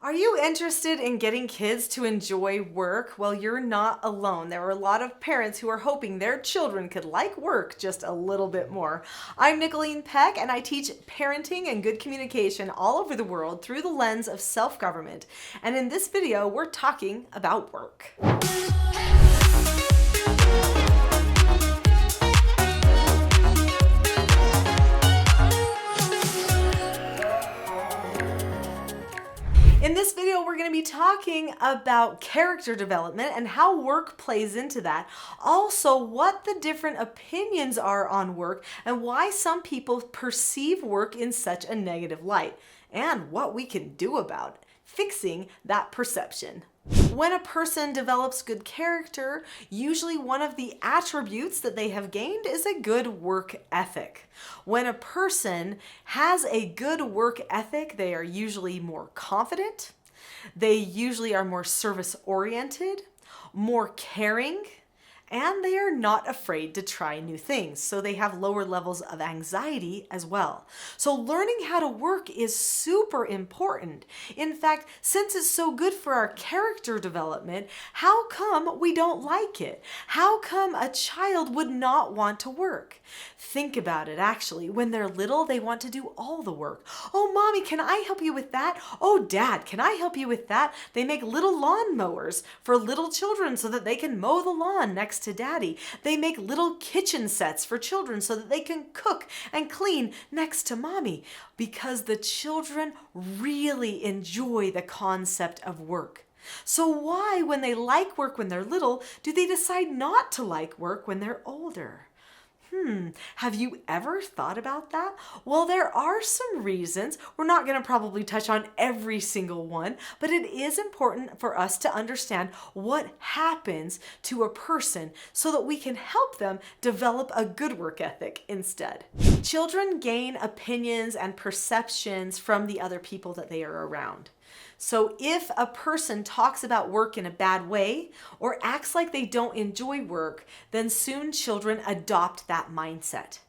Are you interested in getting kids to enjoy work? Well, you're not alone. There are a lot of parents who are hoping their children could like work just a little bit more. I'm Nicholeen Peck, and I teach parenting and good communication all over the world through the lens of self-government. And in this video, we're talking about work. In this video, we're going to be talking about character development and how work plays into that. Also, what the different opinions are on work and why some people perceive work in such a negative light, and what we can do about fixing that perception. When a person develops good character, usually one of the attributes that they have gained is a good work ethic. When a person has a good work ethic, they are usually more confident, they usually are more service-oriented, more caring, and they are not afraid to try new things. So they have lower levels of anxiety as well. So learning how to work is super important. In fact, since it's so good for our character development, how come we don't like it? How come a child would not want to work? Think about it actually. When they're little, they want to do all the work. Oh, mommy, can I help you with that? Oh, dad, can I help you with that? They make little lawn mowers for little children so that they can mow the lawn next to daddy. They make little kitchen sets for children so that they can cook and clean next to mommy, because the children really enjoy the concept of work. So why, when they like work when they're little, do they decide not to like work when they're older? Have you ever thought about that? Well, there are some reasons. We're not going to probably touch on every single one, but it is important for us to understand what happens to a person so that we can help them develop a good work ethic instead. Children gain opinions and perceptions from the other people that they are around. So if a person talks about work in a bad way or acts like they don't enjoy work, then soon children adopt that mindset.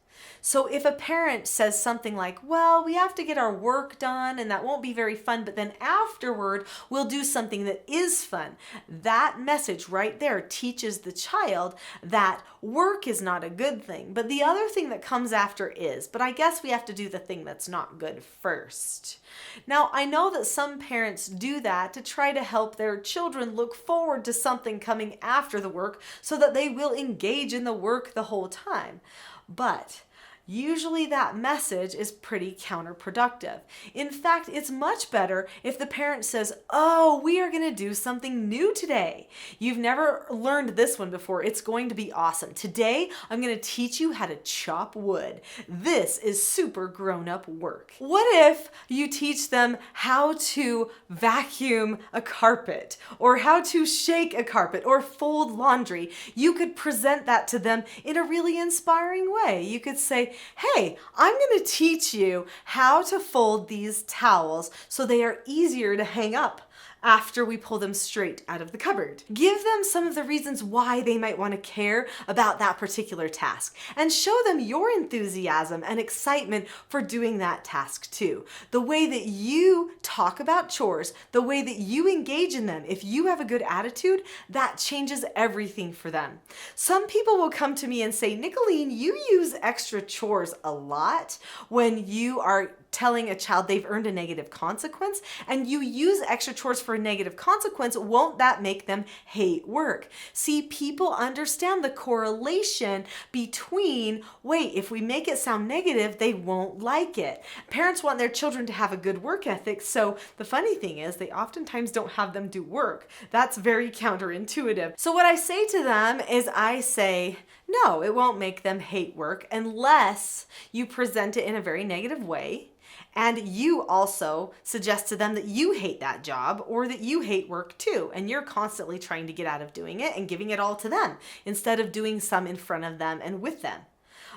So if a parent says something like, well, we have to get our work done and that won't be very fun, but then afterward we'll do something that is fun. That message right there teaches the child that work is not a good thing, but the other thing that comes after is. But I guess we have to do the thing that's not good first. Now, I know that some parents do that to try to help their children look forward to something coming after the work so that they will engage in the work the whole time. But usually that message is pretty counterproductive. In fact, it's much better if the parent says, oh, we are going to do something new today. You've never learned this one before. It's going to be awesome. Today, I'm going to teach you how to chop wood. This is super grown-up work. What if you teach them how to vacuum a carpet or how to shake a carpet or fold laundry? You could present that to them in a really inspiring way. You could say, hey, I'm going to teach you how to fold these towels so they are easier to hang up after we pull them straight out of the cupboard. Give them some of the reasons why they might want to care about that particular task, and show them your enthusiasm and excitement for doing that task too. The way that you talk about chores, the way that you engage in them, if you have a good attitude, that changes everything for them. Some people will come to me and say, Nicholeen, you use extra chores a lot when you are telling a child they've earned a negative consequence, and you use extra chores for a negative consequence. Won't that make them hate work? See, people understand the correlation between, wait, if we make it sound negative, they won't like it. Parents want their children to have a good work ethic, so the funny thing is they oftentimes don't have them do work. That's very counterintuitive. So what I say to them is I say, no, it won't make them hate work unless you present it in a very negative way. And you also suggest to them that you hate that job or that you hate work too, and you're constantly trying to get out of doing it and giving it all to them instead of doing some in front of them and with them.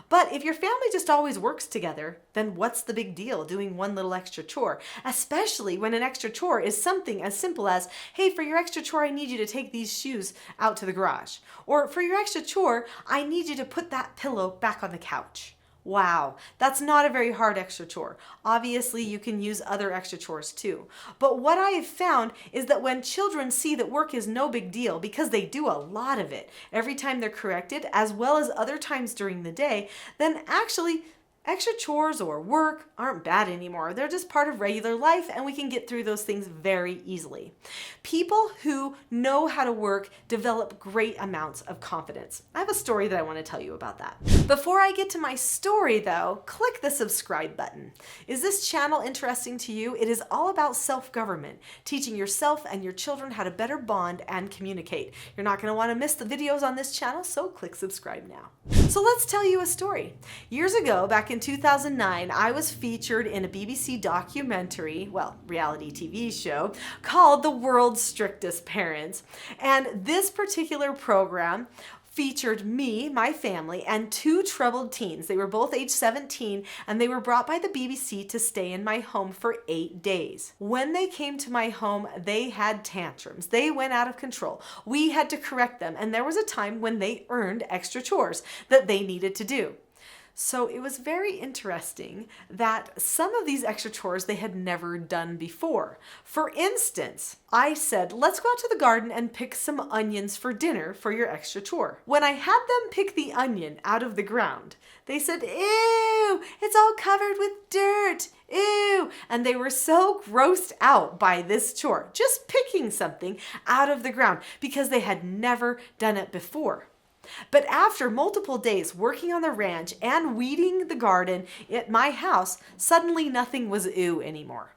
But if your family just always works together, then what's the big deal doing one little extra chore? Especially when an extra chore is something as simple as, hey, for your extra chore, I need you to take these shoes out to the garage. Or for your extra chore, I need you to put that pillow back on the couch. Wow, that's not a very hard extra chore. Obviously, you can use other extra chores too. But what I have found is that when children see that work is no big deal because they do a lot of it every time they're corrected, as well as other times during the day, then actually extra chores or work aren't bad anymore. They're just part of regular life, and we can get through those things very easily. People who know how to work develop great amounts of confidence. I have a story that I want to tell you about that. Before I get to my story though, click the subscribe button. Is this channel interesting to you? It is all about self-government, teaching yourself and your children how to better bond and communicate. You're not going to want to miss the videos on this channel, so click subscribe now. So let's tell you a story. Years ago, back in 2009, I was featured in a BBC documentary, reality TV show, called The World's Strictest Parents. And this particular program featured me, my family, and two troubled teens. They were both age 17, and they were brought by the BBC to stay in my home for 8 days. When they came to my home, they had tantrums. They went out of control. We had to correct them, and there was a time when they earned extra chores that they needed to do. So it was very interesting that some of these extra chores they had never done before. For instance, I said, let's go out to the garden and pick some onions for dinner for your extra chore. When I had them pick the onion out of the ground, they said, ew, it's all covered with dirt, ew. And they were so grossed out by this chore, just picking something out of the ground because they had never done it before. But after multiple days working on the ranch and weeding the garden at my house, suddenly nothing was ew anymore.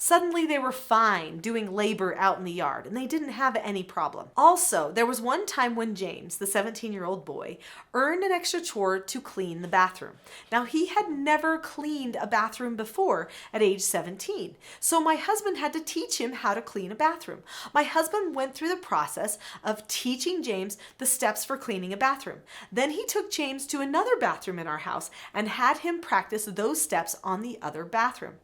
Suddenly they were fine doing labor out in the yard, and they didn't have any problem. Also, there was one time when James, the 17-year-old boy, earned an extra chore to clean the bathroom. Now, he had never cleaned a bathroom before at age 17, so my husband had to teach him how to clean a bathroom. My husband went through the process of teaching James the steps for cleaning a bathroom. Then he took James to another bathroom in our house and had him practice those steps on the other bathroom.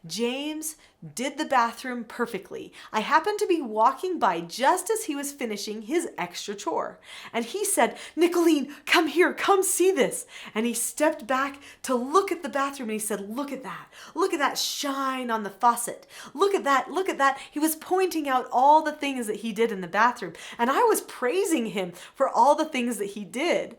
James did the bathroom perfectly. I happened to be walking by just as he was finishing his extra chore. And he said, Nicholeen, come here, come see this. And he stepped back to look at the bathroom and he said, look at that shine on the faucet. Look at that. He was pointing out all the things that he did in the bathroom. And I was praising him for all the things that he did.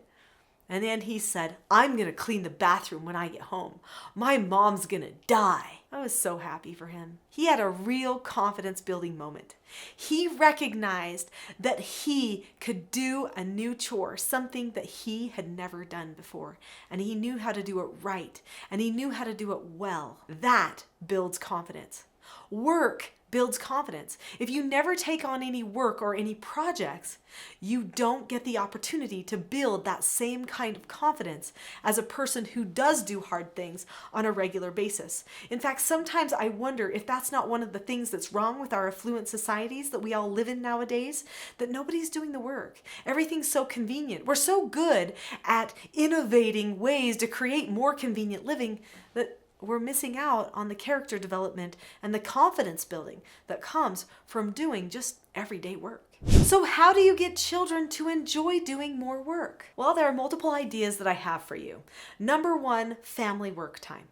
And then he said, I'm going to clean the bathroom when I get home. My mom's going to die. I was so happy for him. He had a real confidence building moment. He recognized that he could do a new chore, something that he had never done before. And he knew how to do it right. And he knew how to do it well. That builds confidence. Work builds confidence. If you never take on any work or any projects, you don't get the opportunity to build that same kind of confidence as a person who does do hard things on a regular basis. In fact, sometimes I wonder if that's not one of the things that's wrong with our affluent societies that we all live in nowadays, that nobody's doing the work. Everything's so convenient. We're so good at innovating ways to create more convenient living that we're missing out on the character development and the confidence building that comes from doing just everyday work. So how do you get children to enjoy doing more work? Well, there are multiple ideas that I have for you. Number one, family work time.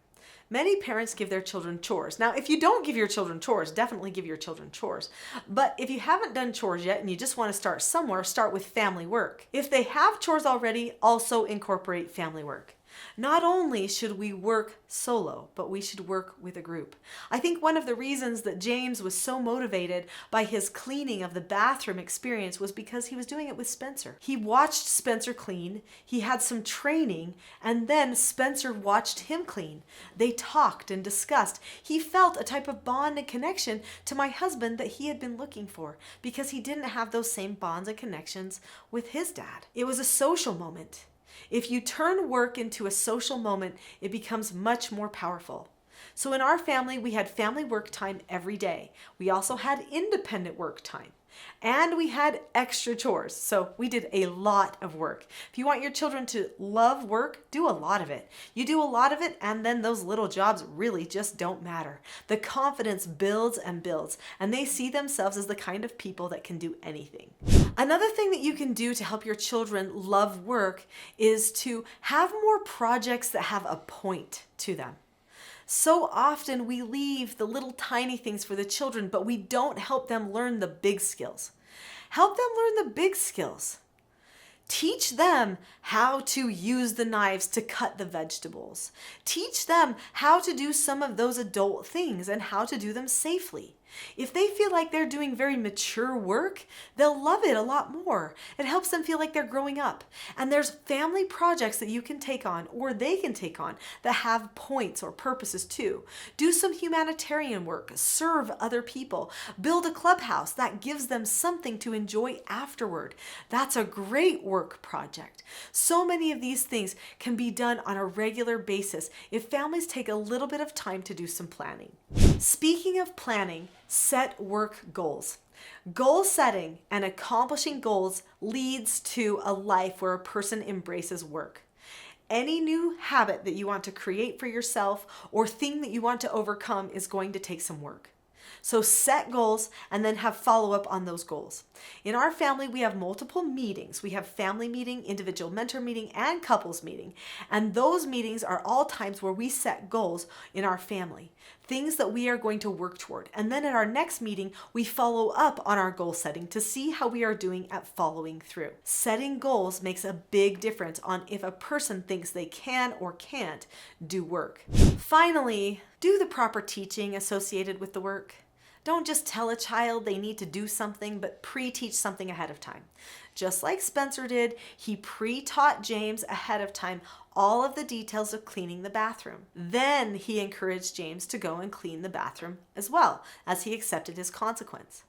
Many parents give their children chores. Now, if you don't give your children chores, definitely give your children chores. But if you haven't done chores yet and you just want to start somewhere, start with family work. If they have chores already, also incorporate family work. Not only should we work solo, but we should work with a group. I think one of the reasons that James was so motivated by his cleaning of the bathroom experience was because he was doing it with Spencer. He watched Spencer clean, he had some training, and then Spencer watched him clean. They talked and discussed. He felt a type of bond and connection to my husband that he had been looking for because he didn't have those same bonds and connections with his dad. It was a social moment. If you turn work into a social moment, it becomes much more powerful. So in our family, we had family work time every day. We also had independent work time. And we had extra chores, so we did a lot of work. If you want your children to love work, do a lot of it. You do a lot of it, and then those little jobs really just don't matter. The confidence builds and builds, and they see themselves as the kind of people that can do anything. Another thing that you can do to help your children love work is to have more projects that have a point to them. So often we leave the little tiny things for the children, but we don't help them learn the big skills. Help them learn the big skills. Teach them how to use the knives to cut the vegetables. Teach them how to do some of those adult things and how to do them safely. If they feel like they're doing very mature work, they'll love it a lot more. It helps them feel like they're growing up. And there's family projects that you can take on or they can take on that have points or purposes too. Do some humanitarian work, serve other people, build a clubhouse that gives them something to enjoy afterward. That's a great work project. So many of these things can be done on a regular basis if families take a little bit of time to do some planning. Speaking of planning, set work goals. Goal setting and accomplishing goals leads to a life where a person embraces work. Any new habit that you want to create for yourself or thing that you want to overcome is going to take some work. So set goals and then have follow-up on those goals. In our family, we have multiple meetings. We have family meeting, individual mentor meeting, and couples meeting. And those meetings are all times where we set goals in our family, things that we are going to work toward. And then at our next meeting, we follow up on our goal setting to see how we are doing at following through. Setting goals makes a big difference on if a person thinks they can or can't do work. Finally, do the proper teaching associated with the work. Don't just tell a child they need to do something, but pre-teach something ahead of time. Just like Spencer did, he pre-taught James ahead of time all of the details of cleaning the bathroom. Then he encouraged James to go and clean the bathroom as well, as he accepted his consequence.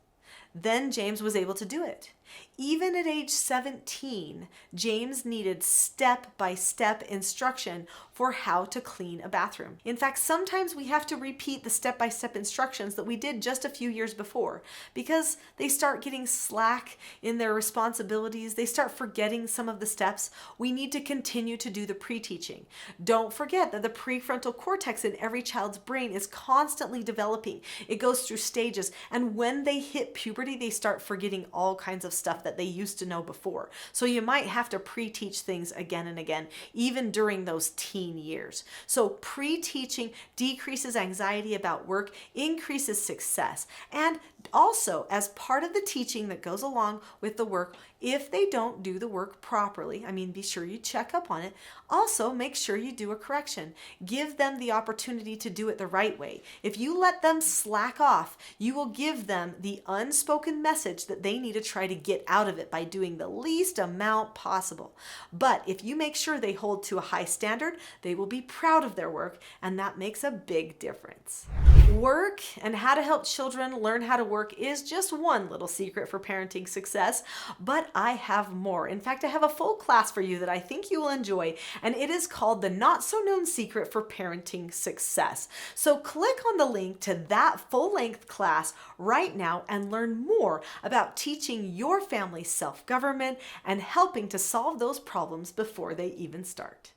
Then James was able to do it. Even at age 17, James needed step-by-step instruction for how to clean a bathroom. In fact, sometimes we have to repeat the step-by-step instructions that we did just a few years before because they start getting slack in their responsibilities. They start forgetting some of the steps. We need to continue to do the pre-teaching. Don't forget that the prefrontal cortex in every child's brain is constantly developing. It goes through stages, and when they hit puberty, they start forgetting all kinds of stuff that they used to know before. So you might have to pre-teach things again and again, even during those teen years. So pre-teaching decreases anxiety about work, increases success, and also as part of the teaching that goes along with the work, if they don't do the work properly, be sure you check up on it. Also, make sure you do a correction. Give them the opportunity to do it the right way. If you let them slack off, you will give them the unspoken message that they need to try to get out of it by doing the least amount possible. But if you make sure they hold to a high standard, they will be proud of their work, and that makes a big difference. Work and how to help children learn how to work is just one little secret for parenting success, but I have more. In fact, I have a full class for you that I think you will enjoy, and it is called The Not So Known Secret for Parenting Success. So click on the link to that full-length class right now and learn more about teaching your family self-government and helping to solve those problems before they even start.